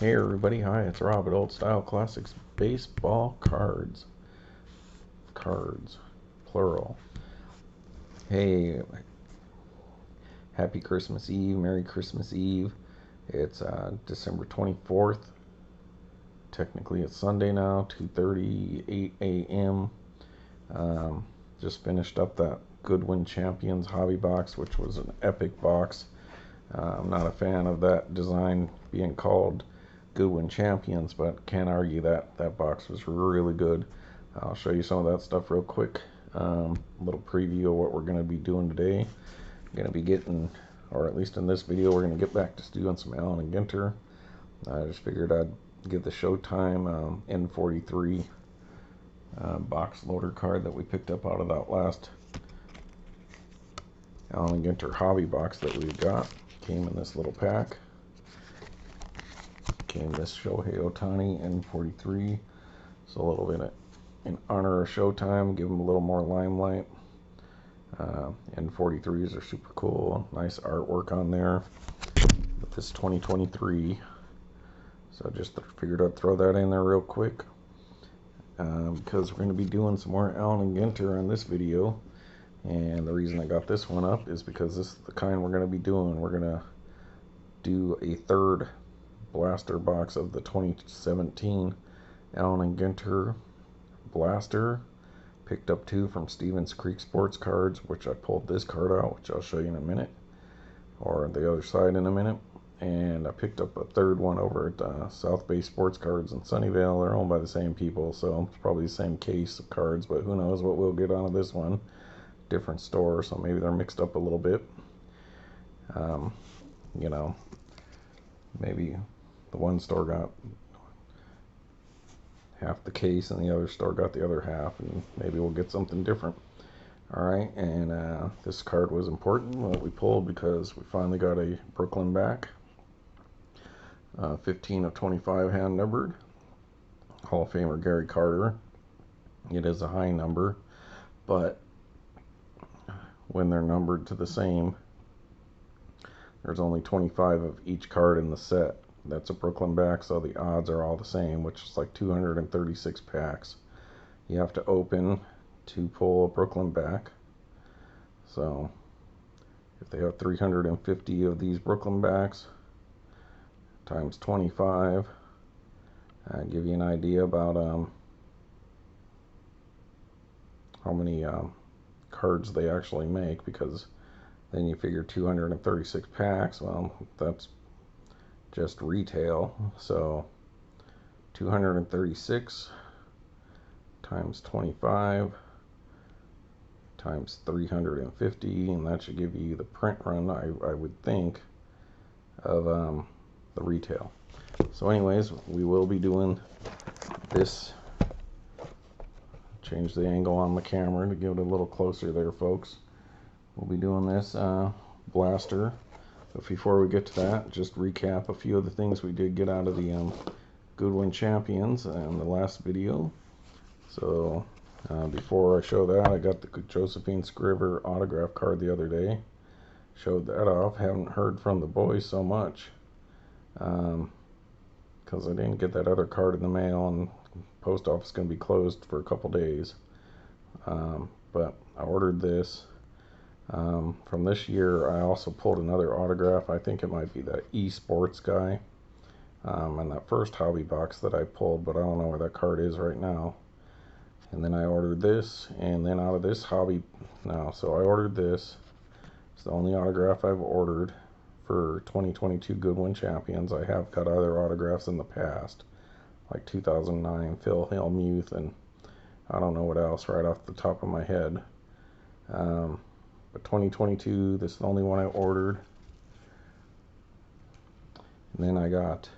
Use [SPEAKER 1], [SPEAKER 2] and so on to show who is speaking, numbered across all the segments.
[SPEAKER 1] Hey everybody, hi, it's Rob at Old Style Classics Baseball Cards. Cards, plural. Hey, happy Christmas Eve, Merry Christmas Eve. It's December 24th. Technically it's Sunday now, 2:38 a.m. Just finished up that Goodwin Champions hobby box, which was an epic box. I'm not a fan of that design being called Goodwin Champions, but can't argue that that box was really good. I'll show you some of that stuff real quick. A little preview of what we're going to be doing today. We're going to be getting, or at least in this video, we're going to get back to doing some Allen and Ginter. I just figured I'd give the Showtime N43 box loader card that we picked up out of that last Allen and Ginter hobby box that we got. Came in this little pack. Came this Shohei Ohtani N43. So a little bit in honor of Showtime, give them a little more limelight. N43s are super cool. Nice artwork on there. But this 2023. So just figured I'd throw that in there real quick. Because we're going to be doing some more Allen and Ginter in this video. And the reason I got this one up is because this is the kind we're going to be doing. We're going to do a third blaster box of the 2017 Allen and Ginter blaster. Picked up two from Stevens Creek Sports Cards, which I pulled this card out, which I'll show you in a minute, or the other side in a minute. And I picked up a third one over at South Bay Sports Cards in Sunnyvale. They're owned by the same people, so it's probably the same case of cards, but who knows what we'll get out of this one. Different store, so maybe they're mixed up a little bit. You know, maybe the one store got half the case and the other store got the other half, and maybe we'll get something different. Alright, and this card was important what we pulled because we finally got a Brooklyn back. 15 of 25 hand numbered. Hall of Famer Gary Carter. It is a high number, but when they're numbered to the same, there's only 25 of each card in the set. That's a Brooklyn back, so the odds are all the same, which is like 236 packs you have to open to pull a Brooklyn back. So if they have 350 of these Brooklyn backs times 25, give you an idea about how many cards they actually make, because then you figure 236 packs, well, that's just retail. So 236 times 25 times 350, and that should give you the print run, I would think, of the retail. So anyways, we will be doing this. Change the angle on the camera to give it a little closer there, folks. We'll be doing this blaster. But before we get to that, just recap a few of the things we did get out of the Goodwin Champions in the last video. So before I show that, I got the Josephine Scriver autograph card the other day. Showed that off. Haven't heard from the boys so much because I didn't get that other card in the mail, and post office is going to be closed for a couple days. But I ordered this. From this year, I also pulled another autograph. I think it might be the eSports guy. And that first hobby box that I pulled, but I don't know where that card is right now. And then I ordered this, and then out of this hobby, so I ordered this. It's the only autograph I've ordered for 2022 Goodwin Champions. I have got other autographs in the past, like 2009 Phil Hellmuth, and I don't know what else right off the top of my head. But 2022, this is the only one I ordered. And then I got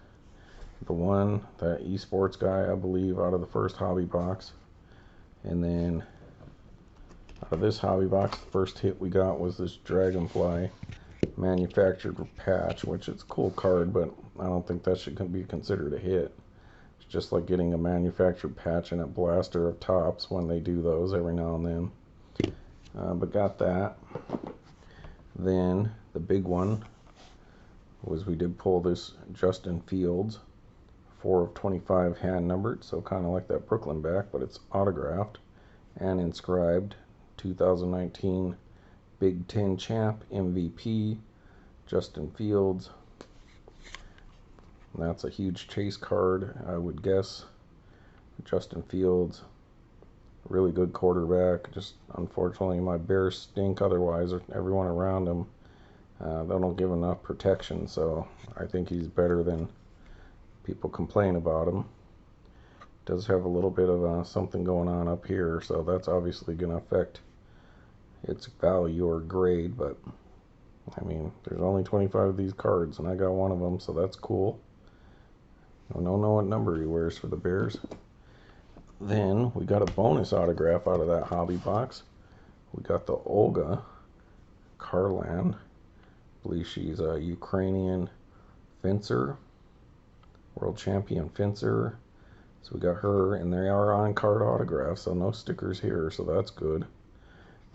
[SPEAKER 1] the one, that eSports guy, I believe, out of the first hobby box. And then out of this hobby box, the first hit we got was this Dragonfly manufactured patch, which is a cool card, but I don't think that should be considered a hit. It's just like getting a manufactured patch in a blaster of Topps when they do those every now and then. But got that. Then the big one was we did pull this Justin Fields 4 of 25 hand numbered, so kind of like that Brooklyn back, but it's autographed and inscribed. 2019 Big Ten champ, MVP, Justin Fields. And that's a huge chase card, I would guess. Justin Fields, really good quarterback. Just unfortunately, my Bears stink. Otherwise, everyone around him, they don't give enough protection. So I think he's better than people complain about him. Does have a little bit of something going on up here, so that's obviously going to affect its value or grade. But I mean, there's only 25 of these cards, and I got one of them, so that's cool. I don't know what number he wears for the Bears. Then we got a bonus autograph out of that hobby box. We got the Olga Karlan. I believe she's a Ukrainian fencer, world champion fencer. So we got her, and they are on card autographs, so no stickers here, so that's good.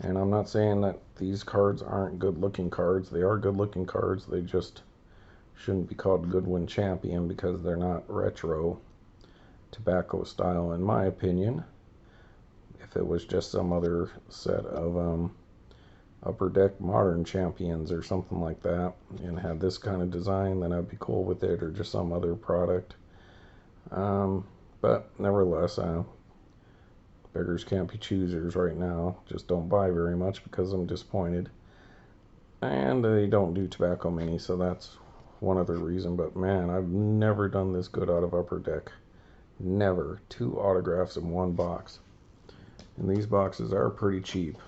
[SPEAKER 1] And I'm not saying that these cards aren't good looking cards. They are good looking cards. They just shouldn't be called Goodwin Champion because they're not retro tobacco style, in my opinion. If it was just some other set of Upper Deck Modern Champions or something like that and had this kind of design, then I'd be cool with it, or just some other product. But nevertheless, beggars can't be choosers right now. Just don't buy very much because I'm disappointed. And they don't do tobacco mini, so that's one other reason. But man, I've never done this good out of Upper Deck. Never. 2 autographs in one box. And these boxes are pretty cheap.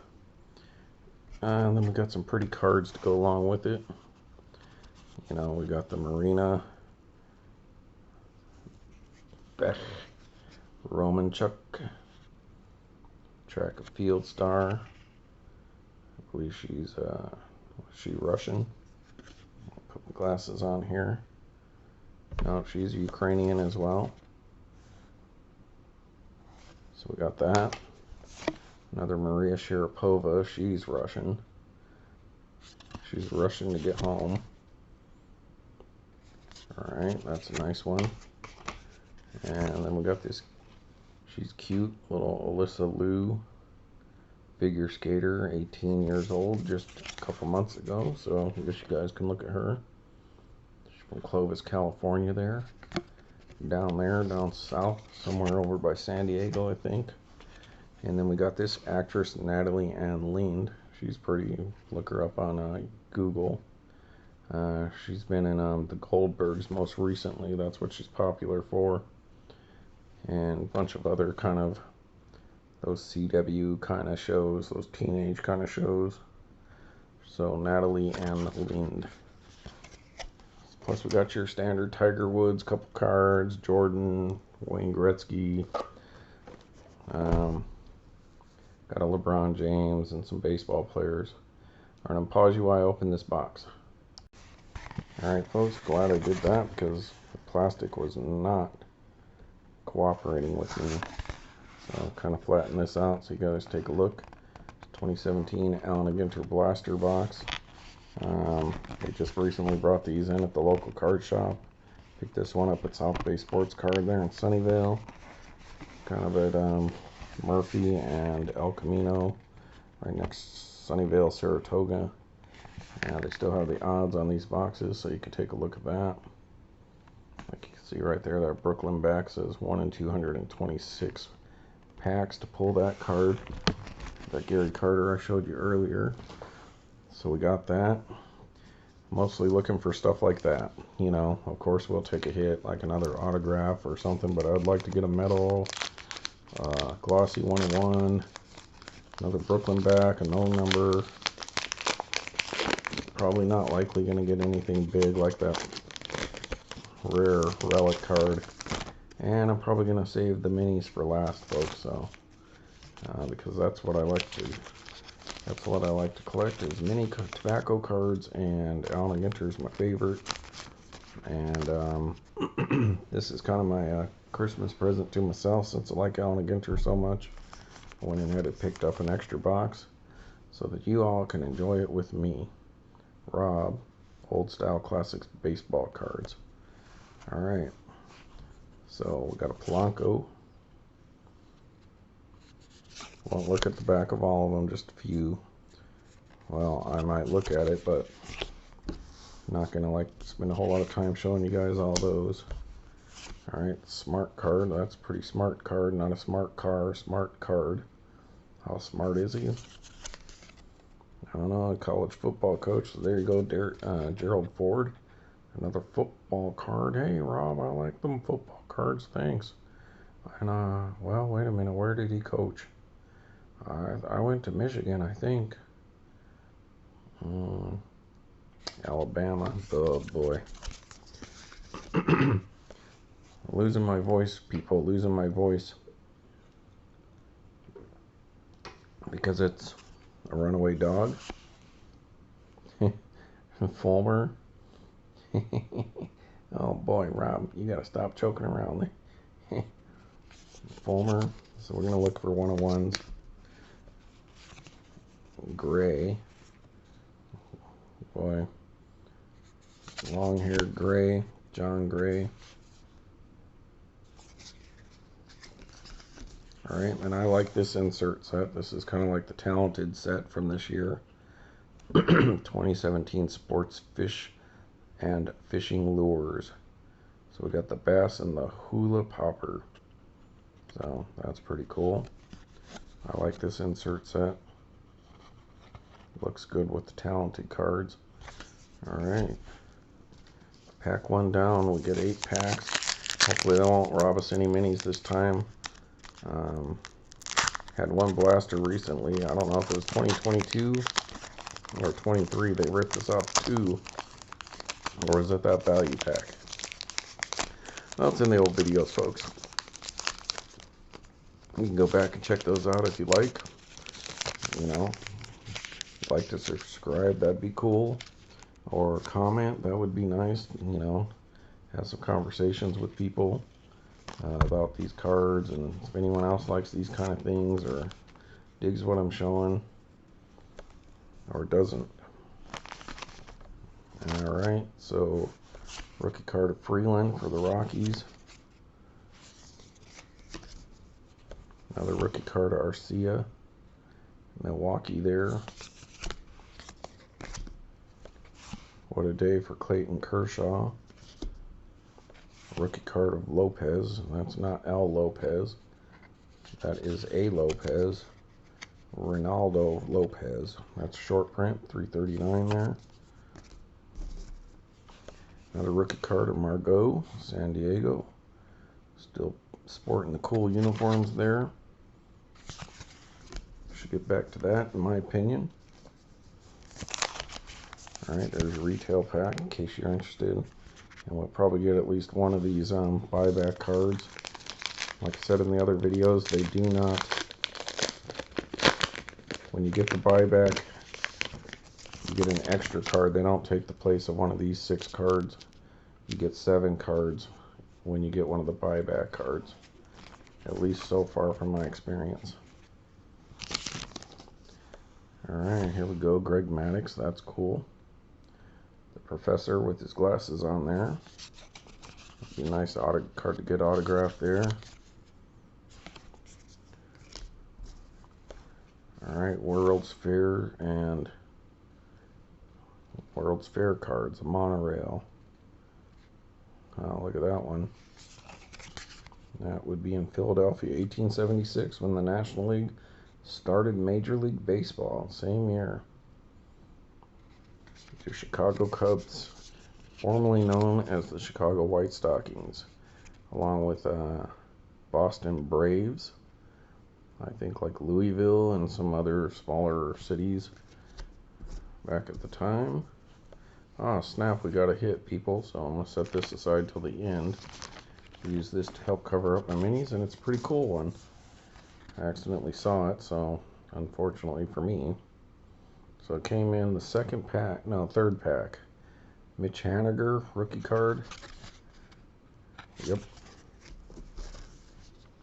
[SPEAKER 1] And then we got some pretty cards to go along with it. You know, we got the Marina Beck Romanchuk, track and field star. I believe she's Russian? I'll put my glasses on here. No, she's Ukrainian as well. So we got that. Another Maria Sharapova. She's Russian. She's rushing to get home. Alright, that's a nice one. And then we got this. She's cute. Little Alyssa Liu. Figure skater. 18 years old. Just a couple months ago. So I guess you guys can look at her. She's from Clovis, California there. Down south. Somewhere over by San Diego, I think. And then we got this actress, Natalie Ann Lind. She's pretty. Look her up on Google. She's been in the Goldbergs most recently. That's what she's popular for. And a bunch of other kind of those CW kind of shows, those teenage kind of shows. So Natalie Ann Lind. Plus we got your standard Tiger Woods, couple cards, Jordan, Wayne Gretzky. Got a LeBron James and some baseball players. Alright, I'm pause you while I open this box. Alright folks, glad I did that because the plastic was not cooperating with me. So I'll kind of flatten this out so you guys take a look. 2017 Allen Ginter Blaster box. They just recently brought these in at the local card shop. Picked this one up at South Bay Sports Card there in Sunnyvale. Kind of at Murphy and El Camino, right next to Sunnyvale, Saratoga. They still have the odds on these boxes, so you can take a look at that. Like you can see right there, that Brooklyn back says 1 in 226 packs to pull that card. That Gary Carter I showed you earlier. So we got that. Mostly looking for stuff like that. You know, of course we'll take a hit, like another autograph or something, but I'd like to get a medal. Glossy 1-in-1, another Brooklyn back, a no number. Probably not likely going to get anything big like that rare relic card. And I'm probably going to save the minis for last, folks. So because that's what I like to collect is mini tobacco cards, and Allen Ginter is my favorite. And this is kind of my Christmas present to myself, since I like Allen Ginter so much. I went ahead and picked up an extra box so that you all can enjoy it with me. Rob, Old Style Classics baseball cards. Alright, So we got a Polanco. Won't look at the back of all of them, just a few. Well, I might look at it, but I'm not gonna like spend a whole lot of time showing you guys all those. Alright, smart card. That's a pretty smart card, not a smart car, smart card. How smart is he? I don't know, a college football coach. So there you go, Gerald Ford. Another football card. Hey, Rob, I like them football cards, thanks. And, well, wait a minute, where did he coach? I went to Michigan, I think. Alabama. Oh, boy. Losing my voice, people, losing my voice. Because it's a runaway dog. Fulmer. Oh boy, Rob, you gotta stop choking around there. Fulmer. So we're gonna look for 101s. Gray. Boy. Long haired Gray. John Gray. Alright, and I like this insert set. This is kind of like the Talented set from this year. 2017 Sports Fish and Fishing Lures. So we got the bass and the hula popper. So that's pretty cool. I like this insert set. Looks good with the Talented cards. Alright. Pack one down. We get 8 packs. Hopefully they won't rob us any minis this time. Had one blaster recently. I don't know if it was 2022 or 23. They ripped us off 2. Or is it that value pack? Well, it's in the old videos, folks. You can go back and check those out if you like. You know, if you'd like to subscribe, that'd be cool. Or comment, that would be nice. You know, have some conversations with people about these cards, and if anyone else likes these kind of things or digs what I'm showing or doesn't. Alright, so rookie card of Freeland for the Rockies. Another rookie card of Arcia, Milwaukee there. What a day for Clayton Kershaw. Rookie card of Lopez. That's not Al Lopez. That is A Lopez. Ronaldo Lopez. That's short print, 339 there. Another rookie card of Margot, San Diego. Still sporting the cool uniforms there. Should get back to that, in my opinion. Alright, there's a retail pack in case you're interested. And we'll probably get at least one of these buyback cards. Like I said in the other videos, they do not, when you get the buyback, you get an extra card. They don't take the place of one of these 6 cards. You get 7 cards when you get one of the buyback cards. At least so far from my experience. Alright, here we go. Greg Maddux, that's cool. The professor with his glasses on there. Be a nice card to get autographed there. Alright, World's Fair and World's Fair cards, Monorail. Oh, look at that one. That would be in Philadelphia, 1876, when the National League started Major League Baseball. Same year. The Chicago Cubs, formerly known as the Chicago White Stockings, along with Boston Braves. I think like Louisville and some other smaller cities back at the time. Ah, snap, we got a hit, people, so I'm going to set this aside till the end. Use this to help cover up my minis, and it's a pretty cool one. I accidentally saw it, so unfortunately for me. So it came in the third pack. Mitch Haniger, rookie card. Yep.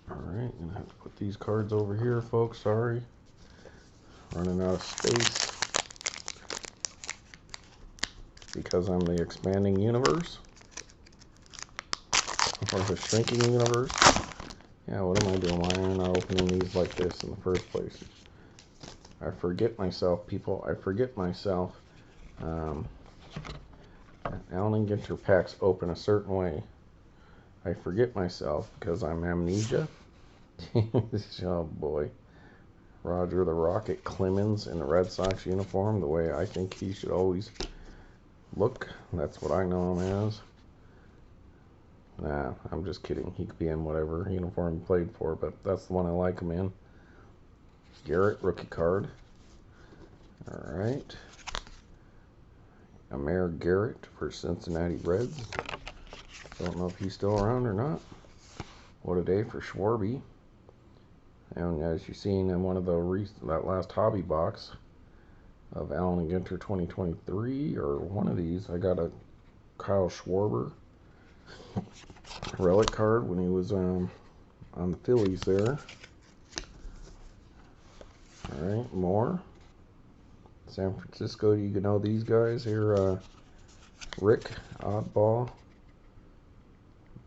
[SPEAKER 1] Alright, gonna have to put these cards over here, folks, sorry. Running out of space. Because I'm the expanding universe. Or the shrinking universe. Yeah, what am I doing? Why am I not opening these like this in the first place? I forget myself, people. I forget myself. Allen and Ginter packs open a certain way. I forget myself because I'm amnesia. Oh boy. Roger the Rocket Clemens in the Red Sox uniform, the way I think he should always look. That's what I know him as. Nah, I'm just kidding. He could be in whatever uniform he played for, but that's the one I like him in. Garrett, rookie card. Alright. Amir Garrett for Cincinnati Reds. Don't know if he's still around or not. What a day for Schwarby. And as you've seen in one of that last hobby box of Allen and Ginter 2023, or one of these, I got a Kyle Schwarber relic card when he was on the Phillies there. Alright, more. San Francisco, you know these guys here. Rick, oddball.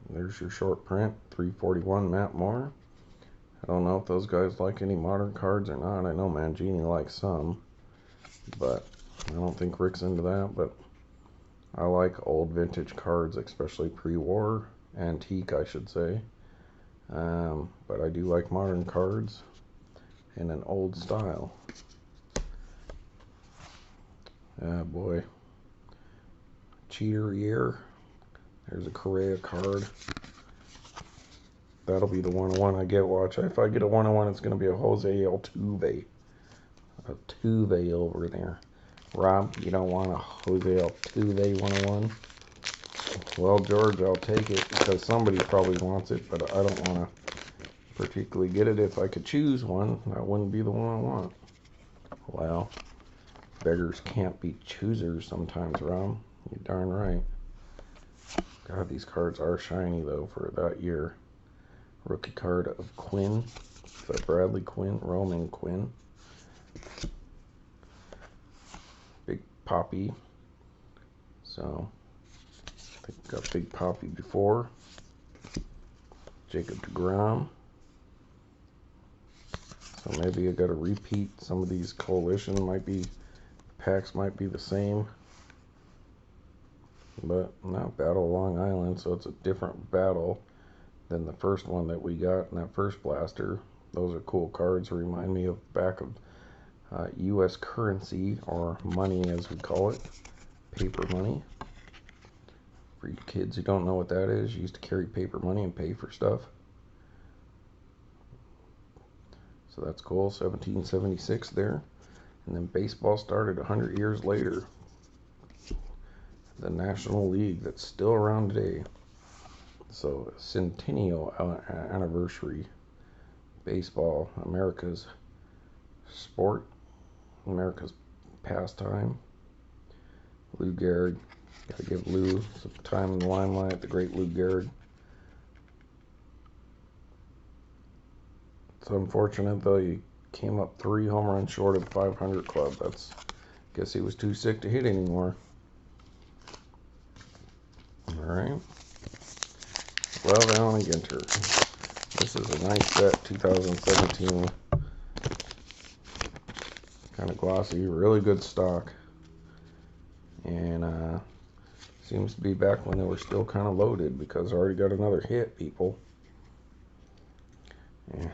[SPEAKER 1] There's your short print, 341 Matt Moore. I don't know if those guys like any modern cards or not. I know Mangini likes some, but I don't think Rick's into that. But I like old vintage cards, especially pre-war, antique I should say. But I do like modern cards in an old style. Ah boy. Cheater year. There's a Correa card. That'll be the 101 I get. Watch. If I get a 101, it's going to be a Jose Altuve. Altuve over there. Rob, you don't want a Jose Altuve 101? Well, George, I'll take it because somebody probably wants it, but I don't want to particularly get it. If I could choose one, that wouldn't be the one I want. Well, beggars can't be choosers sometimes, Rob. You're darn right. God, these cards are shiny, though, for that year. Rookie card of Quinn. Is that Bradley Quinn? Roman Quinn. Big Poppy. So, I think got Big Poppy before. Jacob deGrom. So maybe I got to repeat. Some of these coalition packs might be the same. But not Battle Long Island, so it's a different battle than the first one that we got in that first blaster. Those are cool cards. Remind me of back of U.S. currency, or money as we call it. Paper money. For you kids who don't know what that is, you used to carry paper money and pay for stuff. So that's cool. 1776 there. And then baseball started 100 years later. The National League that's still around today. So, centennial anniversary. Baseball, America's sport, America's pastime. Lou Gehrig. Gotta give Lou some time in the limelight, the great Lou Gehrig. It's unfortunate, though, he came up 3 home runs short of the 500 club. Guess he was too sick to hit anymore. Alright. Well, Allen and Ginter. This is a nice set, 2017. Kind of glossy, really good stock. And seems to be back when they were still kind of loaded, because I already got another hit, people. Yeah.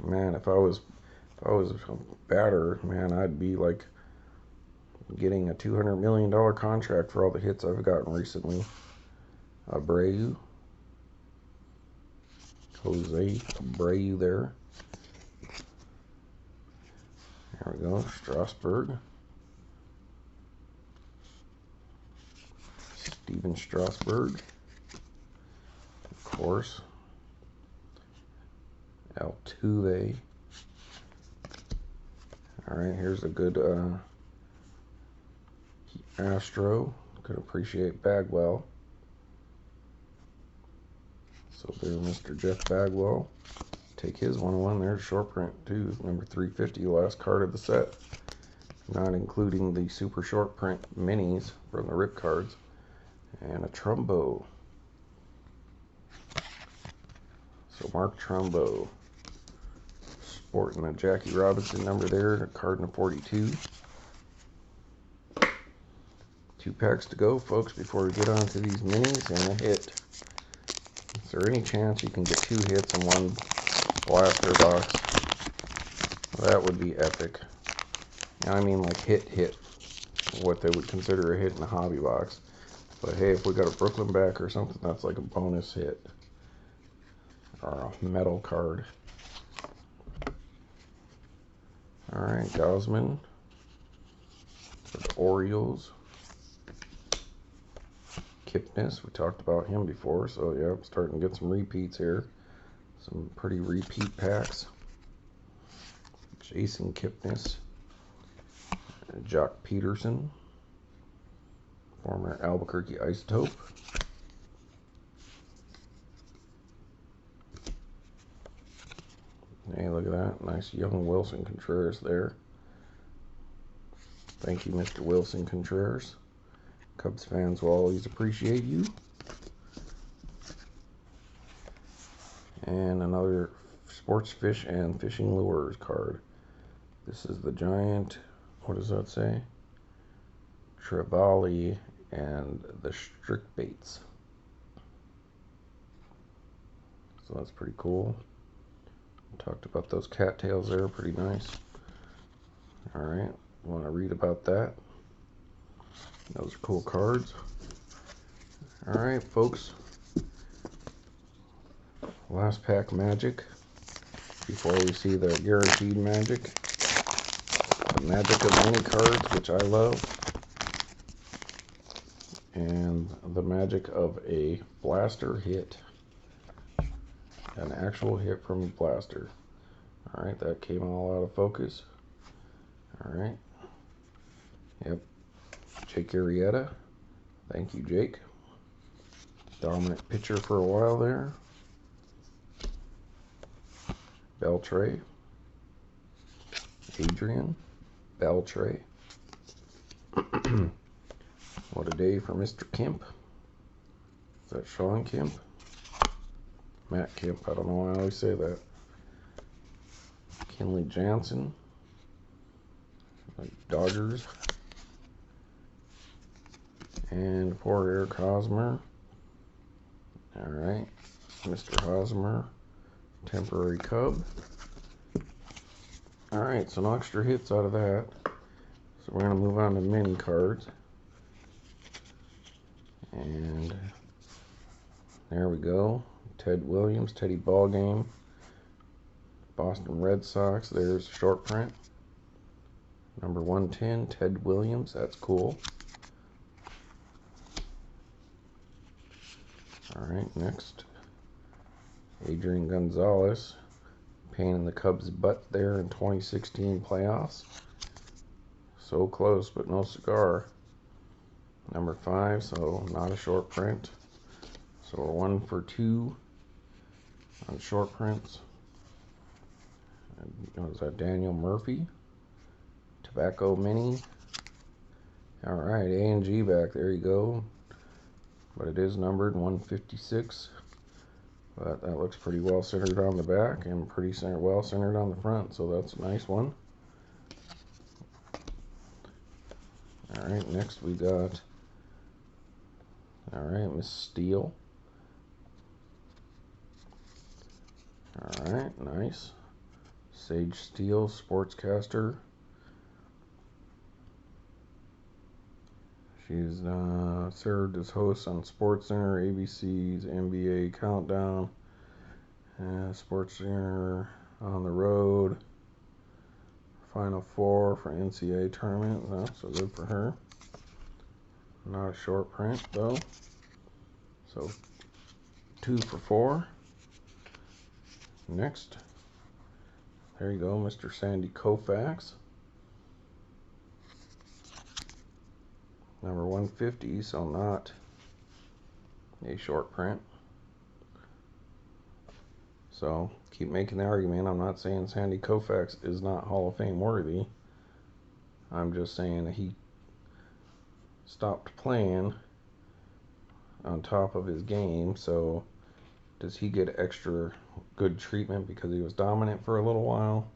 [SPEAKER 1] Man, if I was a batter, man, I'd be like getting a $200 million contract for all the hits I've gotten recently. Abreu. Jose Abreu there. There we go. Strasburg. Steven Strasburg. Of course. Altuve. Alright, here's a good Astro. Could appreciate Bagwell. So there's Mr. Jeff Bagwell. Take his 101 there, short print too. Number 350, last card of the set. Not including the super short print minis from the rip cards. And a Trumbo. So Mark Trumbo, sporting a Jackie Robinson number there, a card in 42. 2 packs to go, folks, before we get on to these minis and a hit. Is there any chance you can get 2 hits in one blaster box? Well, that would be epic. I mean, like hit, what they would consider a hit in a hobby box. But hey, if we got a Brooklyn back or something, that's like a bonus hit. Or a metal card. Alright, Gosman for the Orioles. Kipnis, we talked about him before, so yeah, I'm starting to get some repeats here. Some pretty repeat packs. Jason Kipnis. Jock Peterson. Former Albuquerque Isotope. Hey, look at that. Nice young Wilson Contreras there. Thank you, Mr. Wilson Contreras. Cubs fans will always appreciate you. And another Sports Fish and Fishing Lures card. This is the giant, what does that say? Trevally and the Strict Baits. So that's pretty cool. Talked about those cattails there, pretty nice. Alright, want to read about that. Those are cool cards. Alright, folks. Last pack magic. Before we see the guaranteed magic. The magic of many cards, which I love. And the magic of a blaster hit. An actual hit from a blaster. Alright, that came all out of focus. Alright. Yep. Jake Arrieta. Thank you, Jake. Dominant pitcher for a while there. Beltre. Adrian. Beltre. What a day for Mr. Kemp. Is that Sean Kemp? Matt Kemp, I don't know why I always say that. Kenley Jansen. Dodgers. And poor Eric Hosmer. Alright. Mr. Hosmer. Temporary Cub. Alright, so no extra hits out of that. So we're going to move on to mini cards. And there we go. Ted Williams, Teddy Ballgame. Boston Red Sox. There's a short print. Number 110, Ted Williams. That's cool. Alright, next. Adrian Gonzalez. Pain in the Cubs' butt there in 2016 playoffs. So close, but no cigar. Number 5, so not a short print. So we're 1 for 2 on short prints. And was that Daniel Murphy? Tobacco Mini. Alright, A&G back. There you go. But it is numbered 156. But that looks pretty well centered on the back and pretty well centered on the front. So that's a nice one. Alright, next we got... Alright, Miss Steele. Alright, nice. Sage Steele, sportscaster. She's served as host on SportsCenter, ABC's NBA Countdown, SportsCenter on the Road, Final Four for NCAA tournament. So good for her. Not a short print though. So 2 for 4. Next, there you go, Mr. Sandy Kofax. Number 150, so not a short print. So keep making the argument. I'm not saying Sandy Koufax is not Hall of Fame worthy. I'm just saying that he stopped playing on top of his game, so does he get extra good treatment because he was dominant for a little while?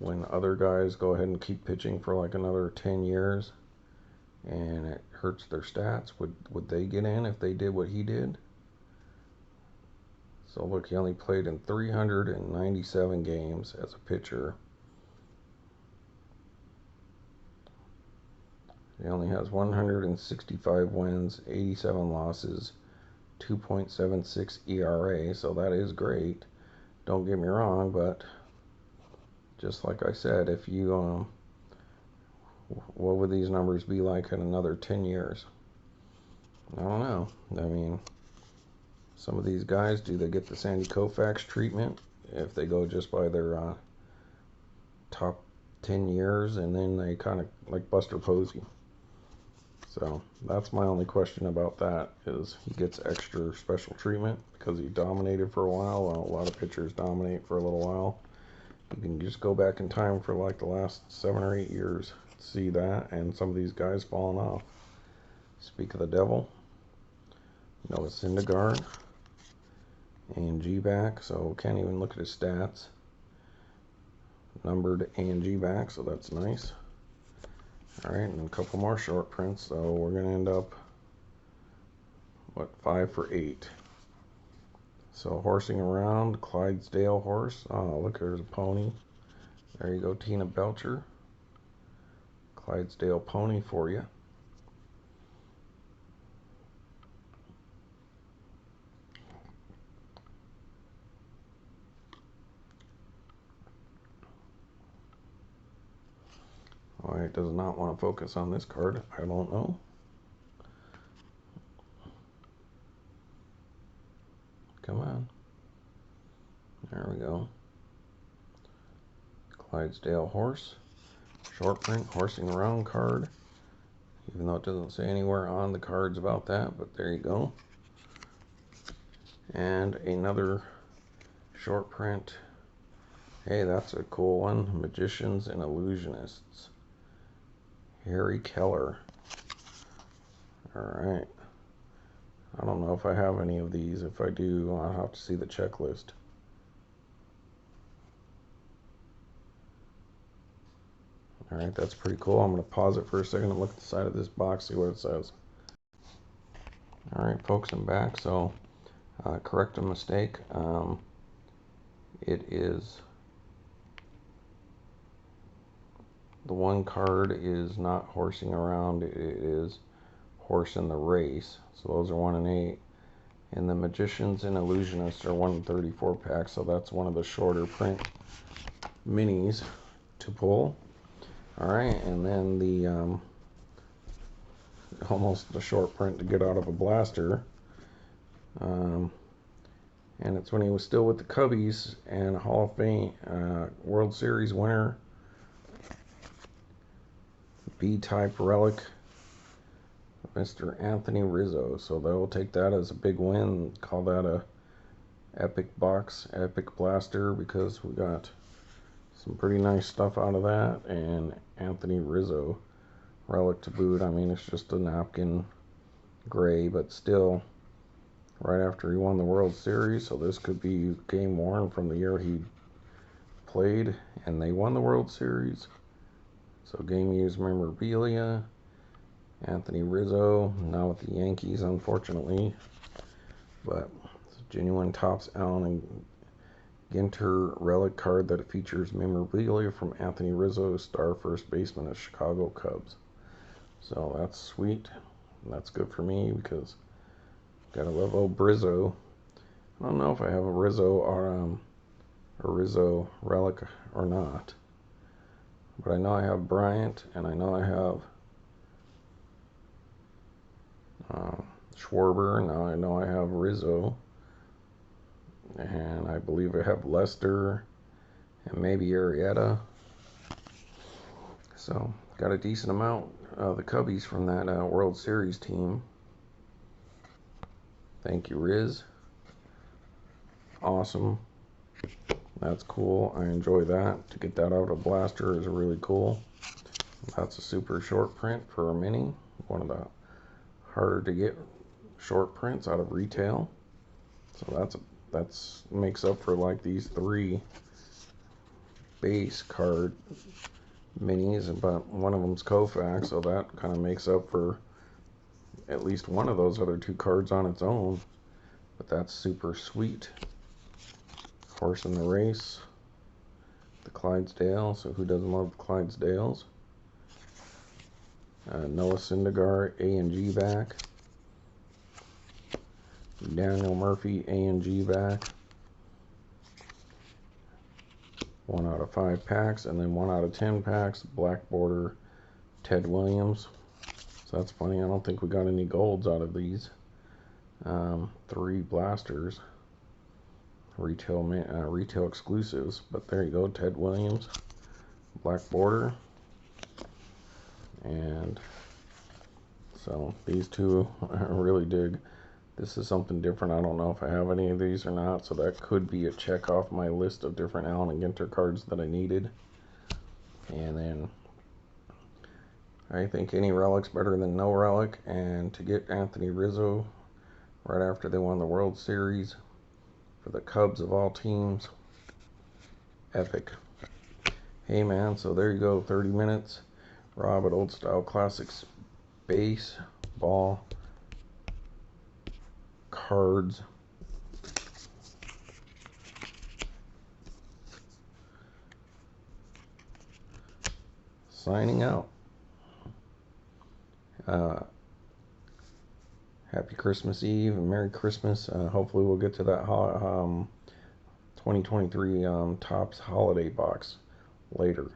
[SPEAKER 1] When other guys go ahead and keep pitching for like another 10 years and it hurts their stats, would they get in if they did what he did? So look, he only played in 397 games as a pitcher. He only has 165 wins, 87 losses, 2.76 ERA, so that is great. Don't get me wrong, but just like I said, if you what would these numbers be like in another 10 years? I don't know. I mean, some of these guys, do they get the Sandy Kofax treatment if they go just by their top 10 years and then they kind of like Buster Posey? So that's my only question about that, is he gets extra special treatment because he dominated for a while. Well, a lot of pitchers dominate for a little while. You can just go back in time for like the last 7 or 8 years, see that, and some of these guys falling off. Speak of the devil, Noah Syndergaard, A&G back, so can't even look at his stats. Numbered A&G back, so that's nice. Alright, and a couple more short prints, so we're going to end up, what, 5 for 8. So horsing around, Clydesdale horse. Oh, look, there's a pony. There you go, Tina Belcher. Clydesdale pony for you. Why it does not want to focus on this card, I don't know. Come on. There we go. Clydesdale horse. Short print, horsing around card. Even though it doesn't say anywhere on the cards about that, but there you go. And another short print. Hey, that's a cool one. Magicians and Illusionists. Harry Kellar. Alright. I don't know if I have any of these. If I do, I'll have to see the checklist. Alright, that's pretty cool. I'm going to pause it for a second and look at the side of this box, see what it says. Alright, folks, I'm back. So, correct a mistake. It is... The one card is not horsing around, it is horse in the race. So those are 1 and 8. And the Magicians and Illusionists are 1 and 34 packs, so that's one of the shorter print minis to pull. Alright, and then the almost the short print to get out of a blaster. And it's when he was still with the Cubbies and Hall of Fame World Series winner. B-type relic, Mr. Anthony Rizzo. So they'll take that as a big win, call that a epic box, epic blaster, because we got some pretty nice stuff out of that. And Anthony Rizzo relic to boot. I mean, it's just a napkin gray, but still right after he won the World Series, so this could be game worn from the year he played and they won the World Series. So game used memorabilia, Anthony Rizzo, now with the Yankees, unfortunately. But it's a genuine Topps Allen and Ginter relic card that features memorabilia from Anthony Rizzo, star first baseman of Chicago Cubs. So that's sweet. That's good for me because gotta love old Brizzo. I don't know if I have a Rizzo or a Rizzo relic or not. But I know I have Bryant, and I know I have Schwarber. Now I know I have Rizzo, and I believe I have Lester, and maybe Arrieta. So got a decent amount of the Cubbies from that World Series team. Thank you, Riz. Awesome. That's cool. I enjoy that. To get that out of a blaster is really cool. That's a super short print for a mini. One of the harder to get short prints out of retail. So that's a That's makes up for like these 3 base card minis, but one of them's Kofax, so that kind of makes up for at least one of those other 2 cards on its own. But that's super sweet. Horse in the Race, the Clydesdale, so who doesn't love the Clydesdales? Noah Syndergaard, A and G back. Daniel Murphy, A and G back. 1 out of 5 packs, and then 1 out of 10 packs, black border, Ted Williams. So that's funny, I don't think we got any golds out of these. 3 blasters, retail exclusives, but there you go, Ted Williams, black border. And so these 2 I really dig. This is something different. I don't know if I have any of these or not, so that could be a check off my list of different Allen and Ginter cards that I needed. And then I think any relic's better than no relic, and to get Anthony Rizzo right after they won the World Series for the Cubs of all teams, epic. Hey man, so there you go, 30 minutes. Rob at Old Style Classics baseball cards. Signing out. Happy Christmas Eve and Merry Christmas. Hopefully we'll get to that 2023 Topps holiday box later.